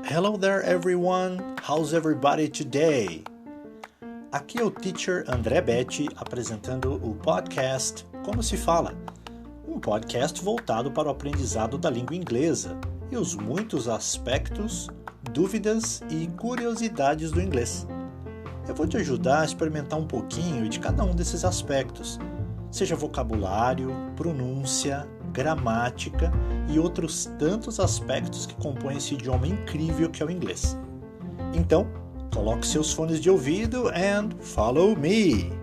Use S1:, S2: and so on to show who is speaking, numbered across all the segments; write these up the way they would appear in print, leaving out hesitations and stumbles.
S1: Hello there everyone, how's everybody today? Aqui é o Teacher André Betti apresentando o podcast Como se Fala, um podcast voltado para o aprendizado da língua inglesa e os muitos aspectos, dúvidas e curiosidades do inglês. Eu vou te ajudar a experimentar um pouquinho de cada um desses aspectos, seja vocabulário, pronúncia, gramática e outros tantos aspectos que compõem esse idioma incrível que é o inglês. Então, coloque seus fones de ouvido and follow me!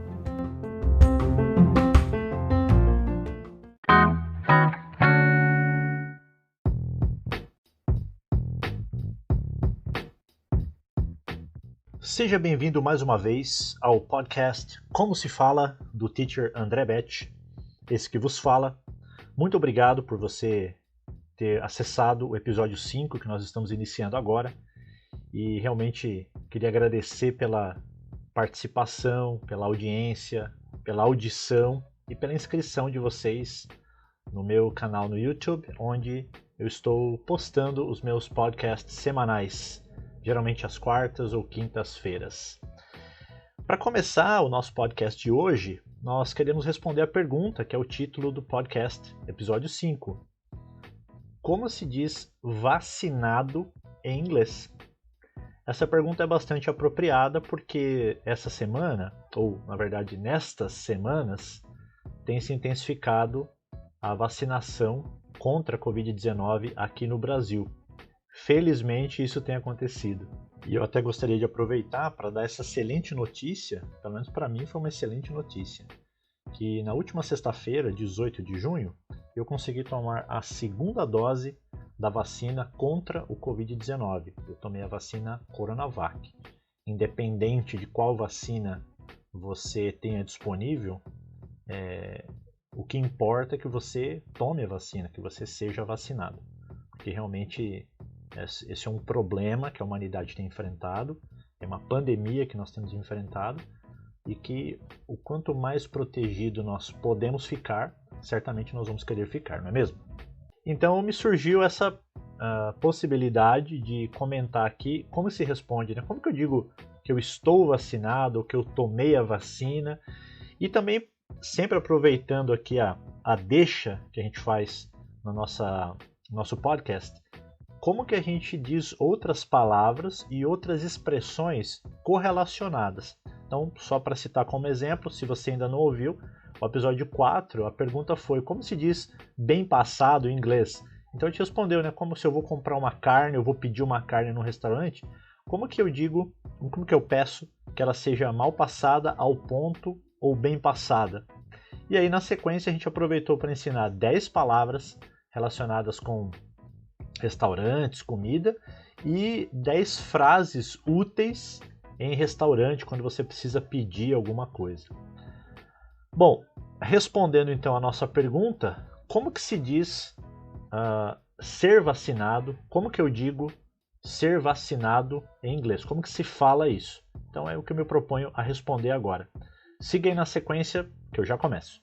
S1: Seja bem-vindo mais uma vez ao podcast Como se Fala, do Teacher André Betti, esse que vos fala. Muito obrigado por você ter acessado o episódio 5 que nós estamos iniciando agora e realmente queria agradecer pela participação, pela audiência, pela audição e pela inscrição de vocês no meu canal no YouTube, onde eu estou postando os meus podcasts semanais, geralmente às quartas ou quintas-feiras. Para começar o nosso podcast de hoje, nós queremos responder a pergunta que é o título do podcast, episódio 5. Como se diz vacinado em inglês? Essa pergunta é bastante apropriada porque essa semana, ou na verdade nestas semanas, tem se intensificado a vacinação contra a Covid-19 aqui no Brasil. Felizmente isso tem acontecido. E eu até gostaria de aproveitar para dar essa excelente notícia, pelo menos para mim foi uma excelente notícia, que na última sexta-feira, 18 de junho, eu consegui tomar a segunda dose da vacina contra o Covid-19. Eu tomei a vacina Coronavac. Independente de qual vacina você tenha disponível, o que importa é que você tome a vacina, que você seja vacinado. Porque realmente esse é um problema que a humanidade tem enfrentado, é uma pandemia que nós temos enfrentado e que o quanto mais protegido nós podemos ficar, certamente nós vamos querer ficar, não é mesmo? Então me surgiu essa possibilidade de comentar aqui como se responde, né? Como que eu digo que eu estou vacinado ou que eu tomei a vacina, e também sempre aproveitando aqui a deixa que a gente faz no nosso podcast, como que a gente diz outras palavras e outras expressões correlacionadas. Então, só para citar como exemplo, se você ainda não ouviu, o episódio 4, a pergunta foi como se diz bem passado em inglês. Então a gente respondeu, né? Como se eu vou comprar uma carne, eu vou pedir uma carne num restaurante, como que eu peço que ela seja mal passada, ao ponto ou bem passada. E aí na sequência a gente aproveitou para ensinar 10 palavras relacionadas com restaurantes, comida, e 10 frases úteis em restaurante quando você precisa pedir alguma coisa. Bom, respondendo então a nossa pergunta, como que se diz ser vacinado? Como que eu digo ser vacinado em inglês? Como que se fala isso? Então é o que eu me proponho a responder agora. Siga aí na sequência que eu já começo.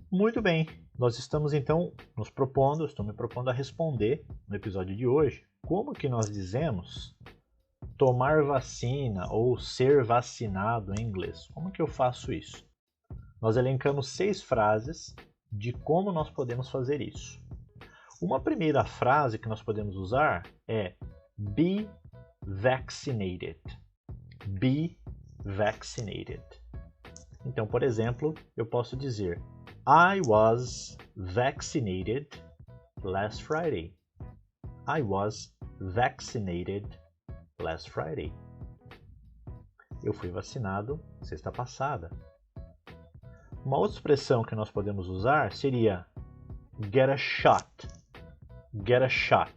S1: Muito bem, nós estamos então estou me propondo a responder no episódio de hoje como que nós dizemos tomar vacina ou ser vacinado em inglês. Como que eu faço isso? Nós elencamos 6 frases de como nós podemos fazer isso. Uma primeira frase que nós podemos usar é be vaccinated. Be vaccinated. Então, por exemplo, eu posso dizer I was vaccinated last Friday. I was vaccinated last Friday. Eu fui vacinado sexta passada. Uma outra expressão que nós podemos usar seria get a shot. Get a shot.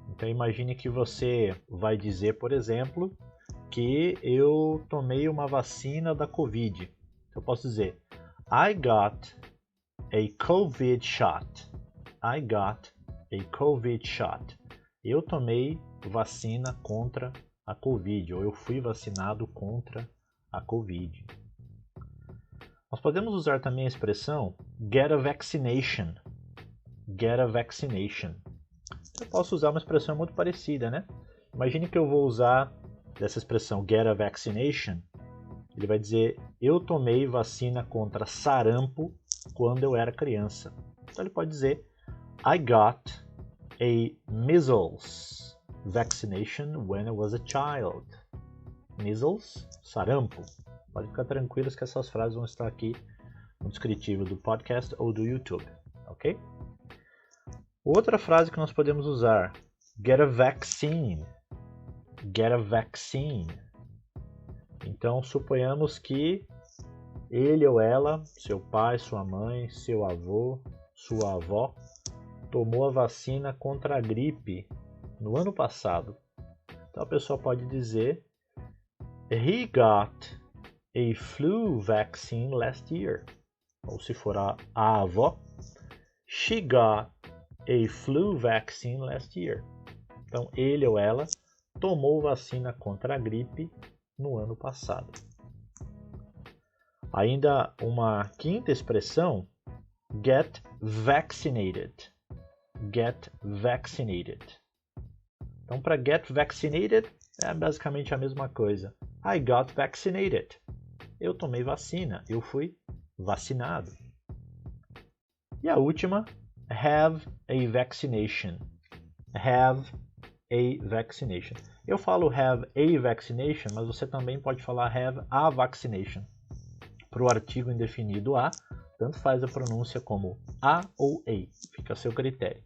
S1: Então imagine que você vai dizer, por exemplo, que eu tomei uma vacina da Covid. Eu posso dizer I got a COVID shot. I got a COVID shot. eu tomei vacina contra a Covid, ou eu fui vacinado contra a Covid. Nós podemos usar também a expressão get a vaccination. Get a vaccination. Eu posso usar uma expressão muito parecida, né? Imagine que eu vou usar dessa expressão get a vaccination. Ele vai dizer, eu tomei vacina contra sarampo quando eu era criança. Então ele pode dizer, I got a measles vaccination when I was a child. Measles, sarampo. Pode ficar tranquilos que essas frases vão estar aqui no descritivo do podcast ou do YouTube, ok? Outra frase que nós podemos usar, get a vaccine. Get a vaccine. Então, suponhamos que ele ou ela, seu pai, sua mãe, seu avô, sua avó, tomou a vacina contra a gripe no ano passado. Então, a pessoa pode dizer, he got a flu vaccine last year. Ou se for a avó, she got a flu vaccine last year. Então, ele ou ela tomou vacina contra a gripe no ano passado. Ainda uma quinta expressão, get vaccinated. Get vaccinated. Então, para get vaccinated, é basicamente a mesma coisa. I got vaccinated. Eu tomei vacina, eu fui vacinado. E a última, have a vaccination. Have a vaccination. Eu falo have a vaccination, mas você também pode falar have a vaccination. Para o artigo indefinido a, tanto faz a pronúncia como a ou a, fica a seu critério.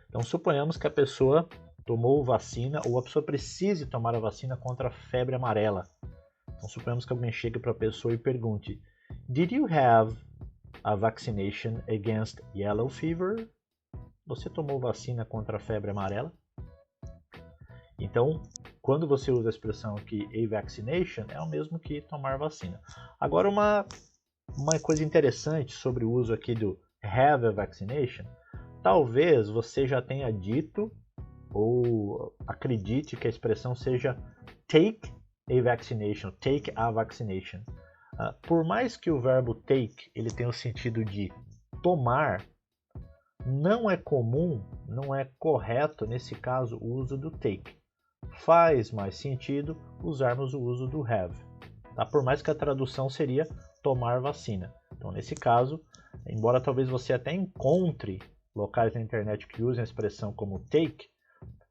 S1: Então, suponhamos que a pessoa tomou vacina ou a pessoa precise tomar a vacina contra a febre amarela. Então, suponhamos que alguém chegue para a pessoa e pergunte, did you have a vaccination against yellow fever? Você tomou vacina contra a febre amarela? Então, quando você usa a expressão aqui, a vaccination, é o mesmo que tomar vacina. Agora, uma coisa interessante sobre o uso aqui do have a vaccination, talvez você já tenha dito ou acredite que a expressão seja take a vaccination, take a vaccination. Por mais que o verbo take ele tenha o sentido de tomar, não é comum, não é correto nesse caso o uso do take. Faz mais sentido usarmos o uso do have. Tá? Por mais que a tradução seria tomar vacina. Então, nesse caso, embora talvez você até encontre locais na internet que usem a expressão como take,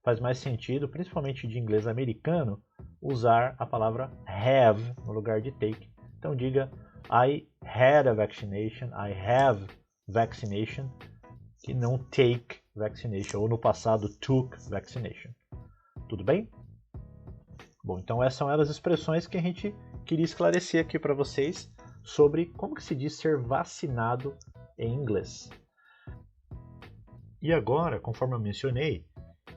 S1: faz mais sentido, principalmente de inglês americano, usar a palavra have no lugar de take. Então diga I had a vaccination, I have vaccination, e não take vaccination, ou no passado took vaccination. Tudo bem? Bom, então essas são as expressões que a gente queria esclarecer aqui para vocês sobre como que se diz ser vacinado em inglês. E agora, conforme eu mencionei,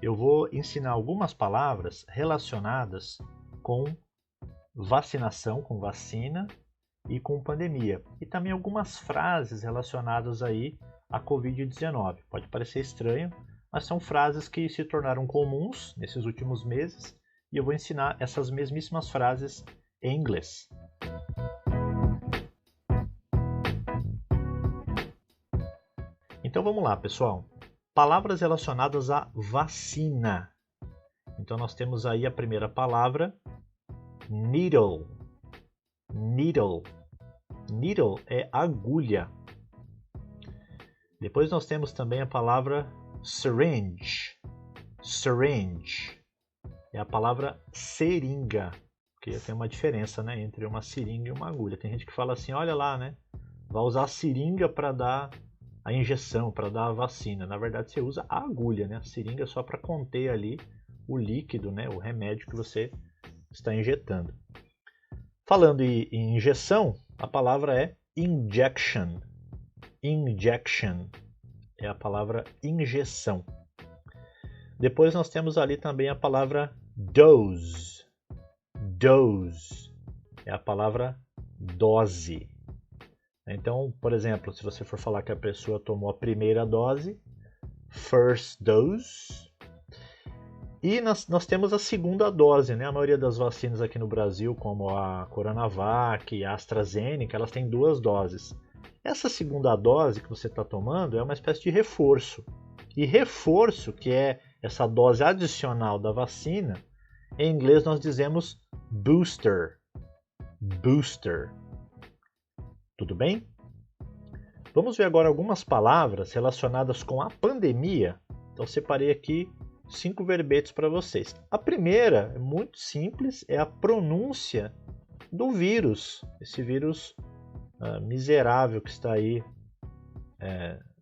S1: eu vou ensinar algumas palavras relacionadas com vacinação, com vacina e com pandemia. E também algumas frases relacionadas aí à Covid-19. Pode parecer estranho, mas são frases que se tornaram comuns nesses últimos meses e eu vou ensinar essas mesmíssimas frases em inglês. Então vamos lá, pessoal. Palavras relacionadas à vacina. Então nós temos aí a primeira palavra, needle. Needle. Needle é agulha. Depois nós temos também a palavra syringe. Syringe. É a palavra seringa. Porque tem uma diferença, né, entre uma seringa e uma agulha. Tem gente que fala assim, olha lá, né? Vai usar a seringa para dar a injeção, para dar a vacina. Na verdade, você usa a agulha, né? A seringa é só para conter ali o líquido, né? O remédio que você está injetando. Falando em injeção, a palavra é injection. Injection é a palavra injeção. Depois nós temos ali também a palavra dose. Dose é a palavra dose. Então, por exemplo, se você for falar que a pessoa tomou a primeira dose, first dose. E nós temos a segunda dose, né? A maioria das vacinas aqui no Brasil, como a Coronavac e a AstraZeneca, elas têm 2 doses. Essa segunda dose que você está tomando é uma espécie de reforço. E reforço, que é essa dose adicional da vacina, em inglês nós dizemos booster. Booster. Tudo bem? Vamos ver agora algumas palavras relacionadas com a pandemia. Então separei aqui 5 verbetes para vocês. A primeira, é muito simples, é a pronúncia do vírus. Esse vírus miserável que está aí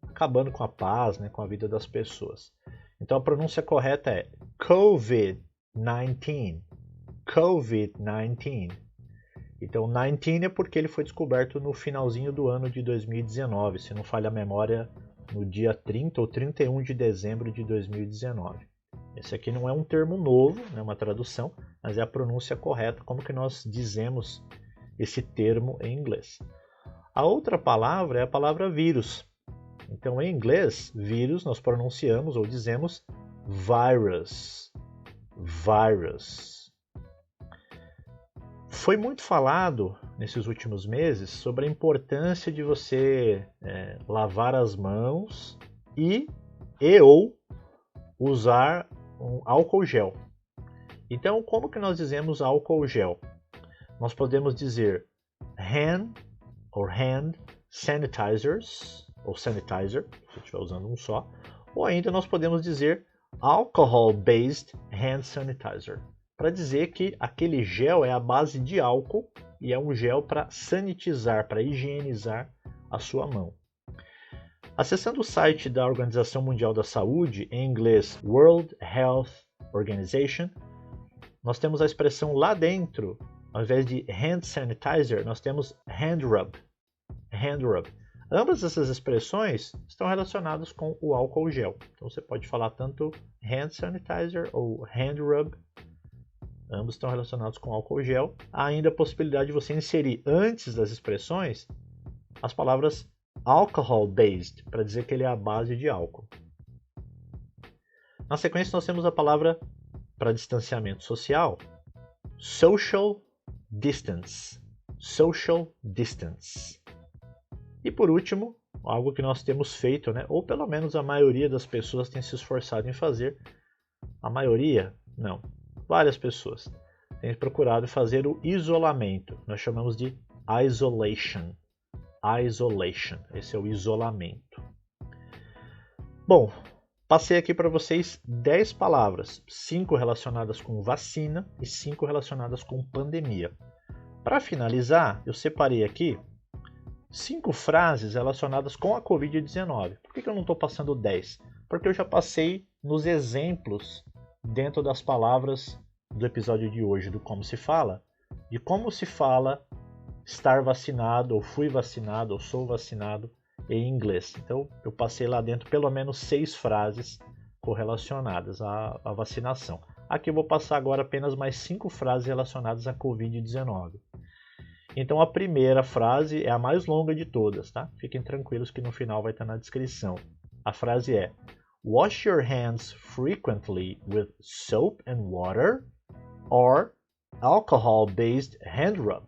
S1: acabando com a paz, né, com a vida das pessoas. Então a pronúncia correta é COVID-19. COVID-19. Então 19 é porque ele foi descoberto no finalzinho do ano de 2019, se não falha a memória, no dia 30 ou 31 de dezembro de 2019. Esse aqui não é um termo novo, não é uma tradução, mas é a pronúncia correta, como que nós dizemos esse termo em inglês. A outra palavra é a palavra vírus. Então, em inglês, vírus nós pronunciamos ou dizemos virus. Virus. Foi muito falado nesses últimos meses sobre a importância de você lavar as mãos e ou usar um álcool gel. Então, como que nós dizemos álcool gel? Nós podemos dizer hand sanitizers, ou sanitizer, se estiver usando um só, ou ainda nós podemos dizer alcohol-based hand sanitizer, para dizer que aquele gel é a base de álcool e é um gel para sanitizar, para higienizar a sua mão. Acessando o site da Organização Mundial da Saúde, em inglês World Health Organization, nós temos a expressão lá dentro, ao invés de hand sanitizer, nós temos hand rub. Hand rub. Ambas essas expressões estão relacionadas com o álcool gel. Então você pode falar tanto hand sanitizer ou hand rub. Ambos estão relacionados com álcool gel. Há ainda a possibilidade de você inserir antes das expressões as palavras alcohol-based, para dizer que ele é a base de álcool. Na sequência nós temos a palavra para distanciamento social, social distance. Social distance. E por último, algo que nós temos feito, né? Ou pelo menos a maioria das pessoas tem se esforçado em fazer. A maioria? Não. Várias pessoas têm procurado fazer o isolamento. Nós chamamos de isolation. Isolation. Esse é o isolamento. Bom, passei aqui para vocês 10 palavras. 5 relacionadas com vacina e 5 relacionadas com pandemia. Para finalizar, eu separei aqui 5 frases relacionadas com a Covid-19. Por que eu não estou passando 10? Porque eu já passei nos exemplos dentro das palavras do episódio de hoje, do Como Se Fala, de como se fala estar vacinado, ou fui vacinado, ou sou vacinado em inglês. Então eu passei lá dentro pelo menos 6 frases correlacionadas à vacinação. Aqui eu vou passar agora apenas mais 5 frases relacionadas à Covid-19. Então a primeira frase é a mais longa de todas, tá? Fiquem tranquilos que no final vai estar na descrição. A frase é: wash your hands frequently with soap and water or alcohol-based hand rub.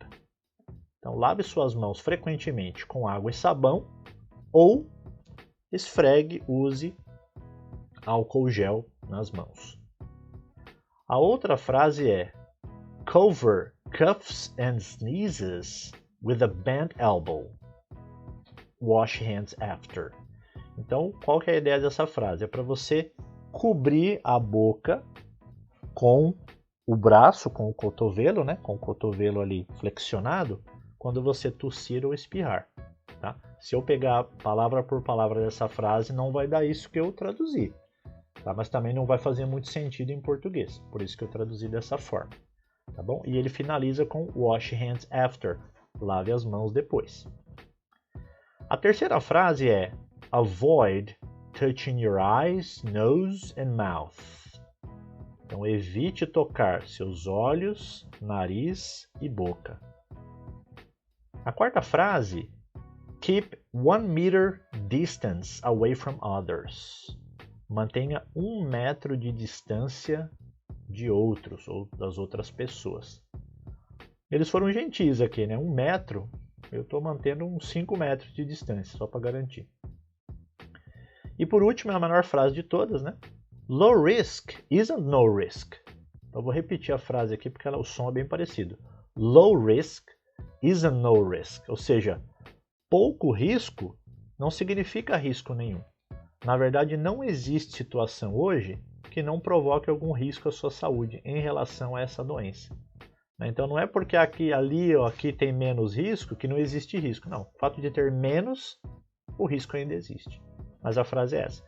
S1: Então lave suas mãos frequentemente com água e sabão ou esfregue, use álcool gel nas mãos. A outra frase é: cover coughs and sneezes with a bent elbow. Wash hands after. Então, qual que é a ideia dessa frase? É para você cobrir a boca com o braço, com o cotovelo, né? Com o cotovelo ali flexionado, quando você tossir ou espirrar. Tá? Se eu pegar palavra por palavra dessa frase, não vai dar isso que eu traduzi. Tá? Mas também não vai fazer muito sentido em português. Por isso que eu traduzi dessa forma. Tá bom? E ele finaliza com wash hands after. Lave as mãos depois. A terceira frase é: avoid touching your eyes, nose and mouth. Então evite tocar seus olhos, nariz e boca. A quarta frase: keep 1 meter distance away from others. Mantenha 1 metro de distância de outros ou das outras pessoas. Eles foram gentis aqui, né? 1 metro, eu estou mantendo uns 5 metros de distância, só para garantir. E por último, a menor frase de todas, né? Low risk isn't no risk. Então, eu vou repetir a frase aqui porque o som é bem parecido. Low risk isn't no risk. Ou seja, pouco risco não significa risco nenhum. Na verdade, não existe situação hoje que não provoque algum risco à sua saúde em relação a essa doença. Então, não é porque aqui, ali ou aqui tem menos risco que não existe risco. Não, o fato de ter menos, o risco ainda existe. Mas a frase é essa.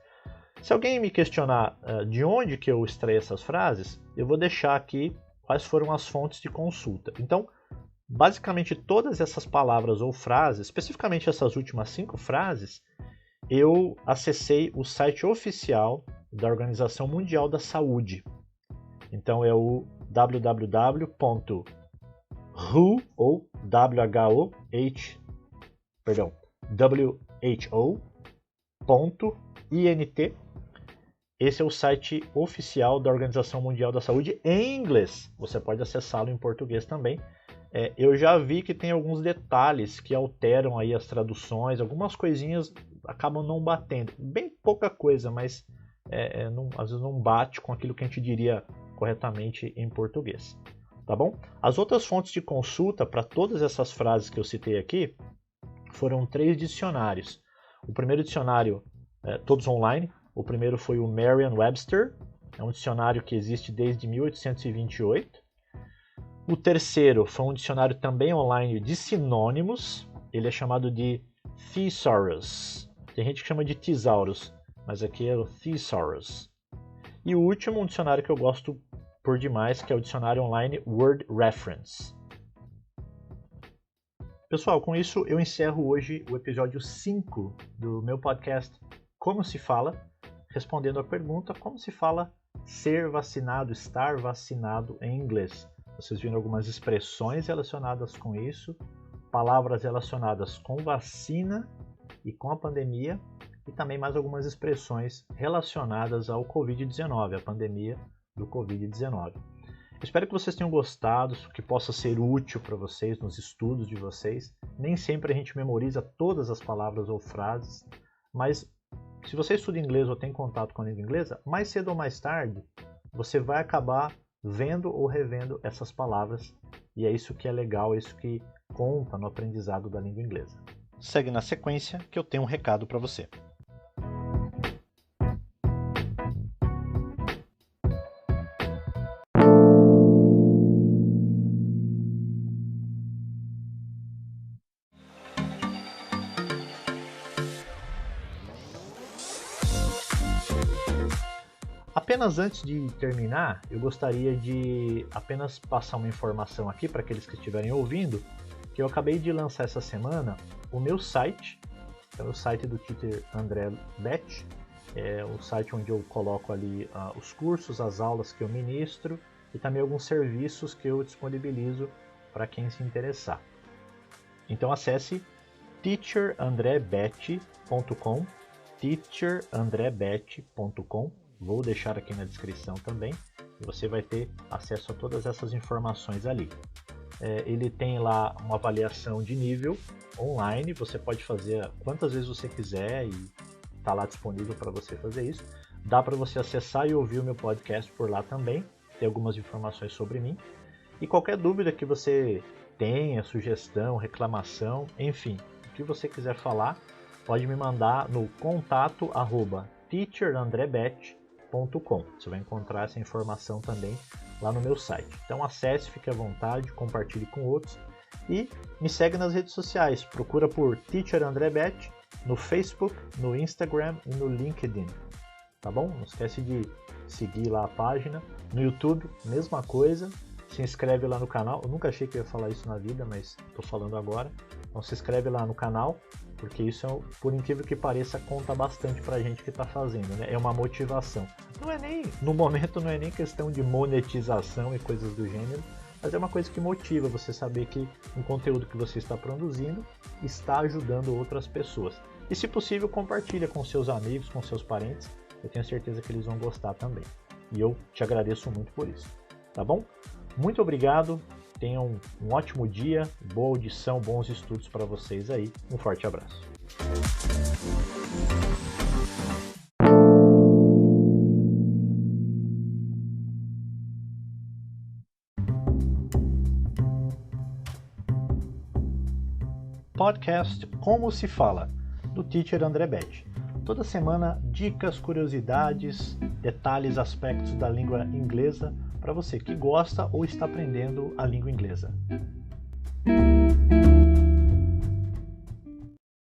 S1: Se alguém me questionar de onde que eu extraí essas frases, eu vou deixar aqui quais foram as fontes de consulta. Então, basicamente todas essas palavras ou frases, especificamente essas últimas 5 frases, eu acessei o site oficial da Organização Mundial da Saúde. Então é o www.who ou WHO.int. Esse é o site oficial da Organização Mundial da Saúde em inglês. Você pode acessá-lo em português também. Eu já vi que tem alguns detalhes que alteram aí as traduções, algumas coisinhas acabam não batendo. Bem pouca coisa, mas às vezes não bate com aquilo que a gente diria corretamente em português. Tá bom? As outras fontes de consulta para todas essas frases que eu citei aqui foram 3 dicionários. O primeiro dicionário, todos online. O primeiro foi o Merriam-Webster, é um dicionário que existe desde 1828. O terceiro foi um dicionário também online de sinônimos, ele é chamado de Thesaurus. Tem gente que chama de Thesaurus, mas aqui é o Thesaurus. E o último, um dicionário que eu gosto por demais, que é o dicionário online Word Reference. Pessoal, com isso eu encerro hoje o episódio 5 do meu podcast Como se Fala, respondendo a pergunta como se fala ser vacinado, estar vacinado em inglês. Vocês viram algumas expressões relacionadas com isso, palavras relacionadas com vacina e com a pandemia, e também mais algumas expressões relacionadas ao Covid-19, a pandemia do Covid-19. Espero que vocês tenham gostado, que possa ser útil para vocês nos estudos de vocês. Nem sempre a gente memoriza todas as palavras ou frases, mas se você estuda inglês ou tem contato com a língua inglesa, mais cedo ou mais tarde, você vai acabar vendo ou revendo essas palavras, e é isso que é legal, é isso que conta no aprendizado da língua inglesa. Segue na sequência que eu tenho um recado para você. Apenas antes de terminar, eu gostaria de apenas passar uma informação aqui para aqueles que estiverem ouvindo, que eu acabei de lançar essa semana o meu site, é o site do Teacher André Bett, é o site onde eu coloco ali os cursos, as aulas que eu ministro e também alguns serviços que eu disponibilizo para quem se interessar. Então acesse teacherandrebett.com, teacherandrebett.com. Vou deixar aqui na descrição também, e você vai ter acesso a todas essas informações ali. Ele tem lá uma avaliação de nível online, você pode fazer quantas vezes você quiser e está lá disponível para você fazer isso. Dá para você acessar e ouvir o meu podcast por lá também, tem algumas informações sobre mim. E qualquer dúvida que você tenha, sugestão, reclamação, enfim, o que você quiser falar, pode me mandar no contato@teacherandrebett.com. Você vai encontrar essa informação também lá no meu site. Então acesse, fique à vontade, compartilhe com outros e me segue nas redes sociais. Procura por Teacher André Bett no Facebook, no Instagram e no LinkedIn. Tá bom? Não esquece de seguir lá a página. No YouTube, mesma coisa. Se inscreve lá no canal. Eu nunca achei que eu ia falar isso na vida, mas estou falando agora. Então se inscreve lá no canal, porque isso, por incrível que pareça, conta bastante pra gente que está fazendo, né? É uma motivação. No momento não é nem questão de monetização e coisas do gênero, mas é uma coisa que motiva você saber que o conteúdo que você está produzindo está ajudando outras pessoas. E se possível, compartilha com seus amigos, com seus parentes. Eu tenho certeza que eles vão gostar também. E eu te agradeço muito por isso. tá bom? Muito obrigado, tenham um ótimo dia, boa audição, bons estudos para vocês aí. Um forte abraço. Podcast Como se Fala, do Teacher André Betti. Toda semana, dicas, curiosidades, detalhes, aspectos da língua inglesa para você que gosta ou está aprendendo a língua inglesa.